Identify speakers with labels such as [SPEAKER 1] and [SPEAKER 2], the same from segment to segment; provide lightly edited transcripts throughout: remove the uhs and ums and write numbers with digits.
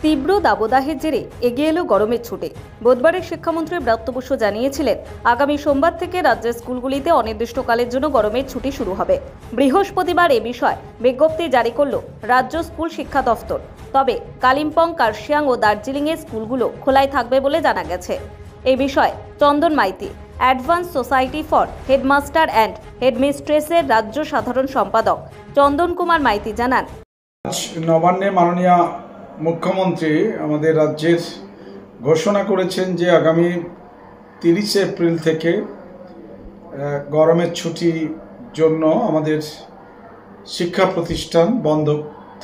[SPEAKER 1] তীব্র দাবদাহের জেরে এগিয়ে এলো গরমের ছুটি। বুধবারের শিক্ষামন্ত্রী ব্রাত্য বসু জানিয়েছিলেন, আগামী সোমবার থেকে রাজ্যের স্কুলগুলিতে অনির্দিষ্টকালের জন্য গরমের ছুটি শুরু হবে। বৃহস্পতিবার এ বিষয়ে বিজ্ঞপ্তি জারি করল রাজ্য স্কুল শিক্ষা দফতর। তবে কালিম্পং, কার্শিয়াং ও দার্জিলিংয়ের স্কুলগুলো খোলাই থাকবে বলে জানা গেছে। এই বিষয়ে Chandan Maiti, advance society for headmaster and হেডমিস্ট্রেসের রাজ্য সাধারণ সম্পাদক চন্দন কুমার মাইতি জানান,
[SPEAKER 2] নবান্নে মাননীয় মুখ্যমন্ত্রী আমাদের রাজ্যের ঘোষণা করেছেন যে আগামী 30 এপ্রিল থেকে গরমের ছুটির জন্য আমাদের শিক্ষা প্রতিষ্ঠান বন্ধ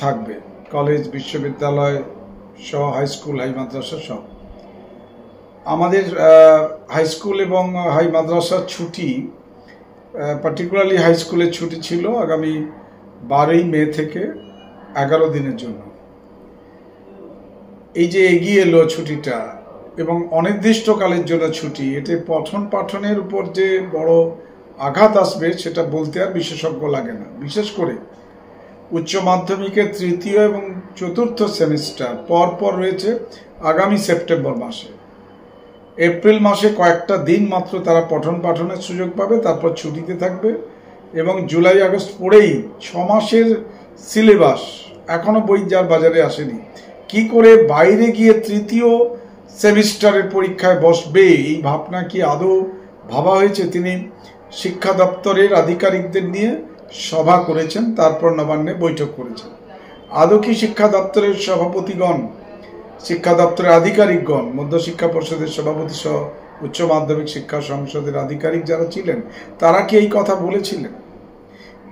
[SPEAKER 2] থাকবে। কলেজ, বিশ্ববিদ্যালয় সহ হাই স্কুল, হাই মাদ্রাসা সহ। আমাদের হাই স্কুল এবং হাই মাদ্রাসার ছুটি, পার্টিকুলারলি হাই স্কুলের ছুটি ছিল আগামী 12ই মে থেকে 11 দিনের জন্য। এই যে এগিয়ে এলো ছুটিটা এবং অনির্দিষ্টকালের জন্য ছুটি, এতে পঠন পাঠনের উপর যে বড় আঘাত আসবে সেটা বলতে আর বিশেষজ্ঞ লাগে না। বিশেষ করে উচ্চ মাধ্যমিকের 3য় এবং 4র্থ সেমিস্টার পরপর রয়েছে আগামী সেপ্টেম্বর মাসে। এপ্রিল মাসে কয়েকটা দিন মাত্র তারা পঠন পাঠনের সুযোগ পাবে, তারপর ছুটিতে থাকবে এবং জুলাই আগস্ট পড়েই 6 মাসের সিলেবাস এখনো বই যার বাজারে আসেনি, কি করে বাইরে গিয়ে 3য় সেমিস্টারের পরীক্ষায় বসবে এই ভাবনা কি আদৌ ভাবা হয়েছে? তিনি শিক্ষা দপ্তরের আধিকারিকদের নিয়ে সভা করেছেন, তারপর নবান্নে বৈঠক করেছেন। আদৌ কি শিক্ষা দপ্তরের সভাপতিগণ, শিক্ষা দপ্তরের আধিকারিকগণ, মধ্যশিক্ষা পর্ষদের সভাপতি সহ উচ্চ মাধ্যমিক শিক্ষা সংসদের আধিকারিক যারা ছিলেন তারা কি এই কথা বলেছিলেন?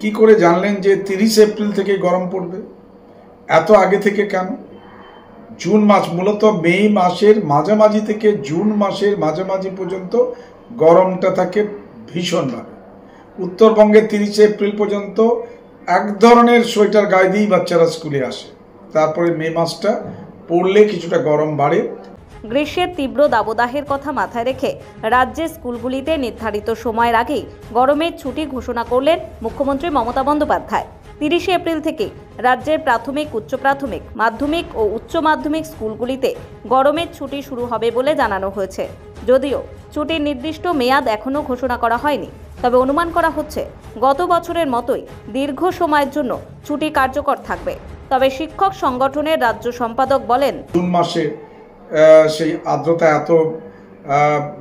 [SPEAKER 2] কি করে জানলেন যে 30 এপ্রিল থেকে গরম পড়বে? এত আগে থেকে কেন? জুন মাস, মূলত মে মাসের মাঝামাঝি থেকে জুন মাসের মাঝামাঝি পর্যন্ত গরমটা থাকে ভীষণভাবে। উত্তরবঙ্গে 30 এপ্রিল পর্যন্ত এক ধরনের সোয়েটার গায়ে দিয়েই বাচ্চারা স্কুলে আসে, তারপরে মে মাসটা পড়লে কিছুটা গরম বাড়ে।
[SPEAKER 1] গ্রীষ্মের তীব্র দাবদাহের কথা মাথায় রেখে রাজ্যের স্কুলগুলিতে নির্ধারিত সময়ের আগেই গরমের ছুটি ঘোষণা করলেন মুখ্যমন্ত্রী মমতা বন্দ্যোপাধ্যায়। 30 এপ্রিল থেকে রাজ্যের প্রাথমিক, উচ্চ প্রাথমিক, মাধ্যমিক ও উচ্চ মাধ্যমিক স্কুলগুলিতে গরমের ছুটি শুরু হবে বলে জানানো হয়েছে। যদিও ছুটির নির্দিষ্ট মেয়াদ এখনও ঘোষণা করা হয়নি, তবে অনুমান করা হচ্ছে গত বছরের মতোই দীর্ঘ সময়ের জন্য ছুটি কার্যকর থাকবে। তবে শিক্ষক সংগঠনের রাজ্য সম্পাদক বলেন,
[SPEAKER 2] জুন মাসে সেই আর্দ্রতা এত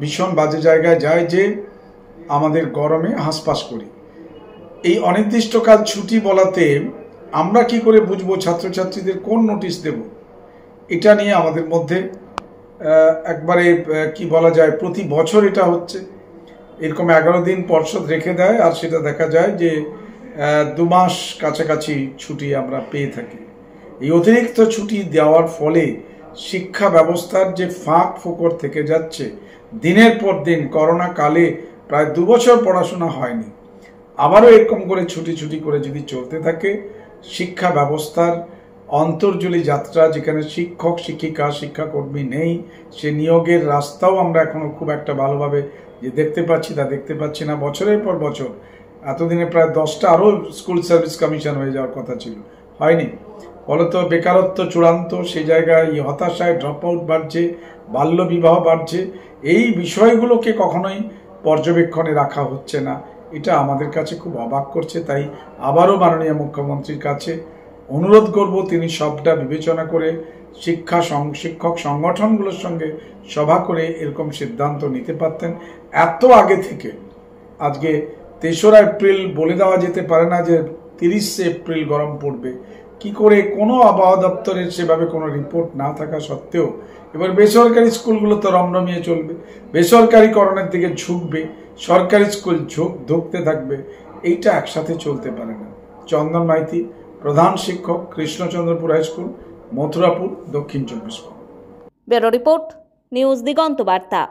[SPEAKER 2] ভীষণ বাজে জায়গায় যায় যে আমাদের গরমে হাঁসফাঁস করি। এই অনির্দিষ্টকাল ছুটি বলাতে আমরা কি করে বুঝবো ছাত্রছাত্রীদের কোন নোটিশ দেব? এটা নিয়ে আমাদের মধ্যে একবারে কি বলা যায়, প্রতি বছর এটা হচ্ছে। এরকম 11 দিন পর্ষদ রেখে দেয় আর সেটা দেখা যায় যে 2 মাস কাছাকাছি ছুটি আমরা পেয়ে থাকি। এই অতিরিক্ত ছুটি দেওয়ার ফলে শিক্ষা ব্যবস্থার যে ফাঁক ফোকর থেকে যাচ্ছে, দিনের পর দিন করোনা কালে প্রায় 2 বছর পড়াশোনা হয়নি, আবারও এরকম করে ছুটি করে যদি চলতে থাকে, শিক্ষা ব্যবস্থার অন্তর্জলি যাত্রা, যেখানে শিক্ষক, শিক্ষিকা, শিক্ষাকর্মী নেই, সে নিয়োগের রাস্তাও আমরা এখনো খুব একটা ভালোভাবে যে দেখতে পাচ্ছি তা দেখতে পাচ্ছি না। বছরের পর বছর, এতদিনে প্রায় 10টা আরও স্কুল সার্ভিস কমিশন হয়ে যাওয়ার কথা ছিল, হয়নি। ফলত বেকারত্ব চূড়ান্ত, সেই জায়গায় হতাশায় ড্রপ আউট বাড়ছে, বাল্য বিবাহ বাড়ছে। এই বিষয়গুলোকে কখনোই পর্যবেক্ষণে রাখা হচ্ছে না, এটা আমাদের কাছে খুব অবাক করছে। তাই আবারও মাননীয় মুখ্যমন্ত্রীর কাছে অনুরোধ করব, তিনি সবটা বিবেচনা করে শিক্ষক সংগঠনগুলোর সঙ্গে সভা করে এরকম সিদ্ধান্ত নিতে পারতেন। এত আগে থেকে আজকে 3রা এপ্রিল বলে দেওয়া যেতে পারে না যে 30 এপ্রিল গরম পড়বে। কি করে? কোনো আবহাওয়া দপ্তরের সেভাবে কোনো রিপোর্ট না থাকা সত্ত্বেও এবার বেসরকারি স্কুলগুলো তো রমরমিয়ে চলবে, বেসরকারিকরণের দিকে ঝুঁকবে, সরকারি স্কুল ধুঁকতে থাকবে। এইটা একসাথে চলতে পারে না। চন্দন মাইতি, প্রধান শিক্ষক, কৃষ্ণচন্দ্রপুর হাই স্কুল, মথুরাপুর, দক্ষিণ 24 পরগনা।
[SPEAKER 1] ব্যুরো রিপোর্ট, নিউজ দিগন্ত বার্তা।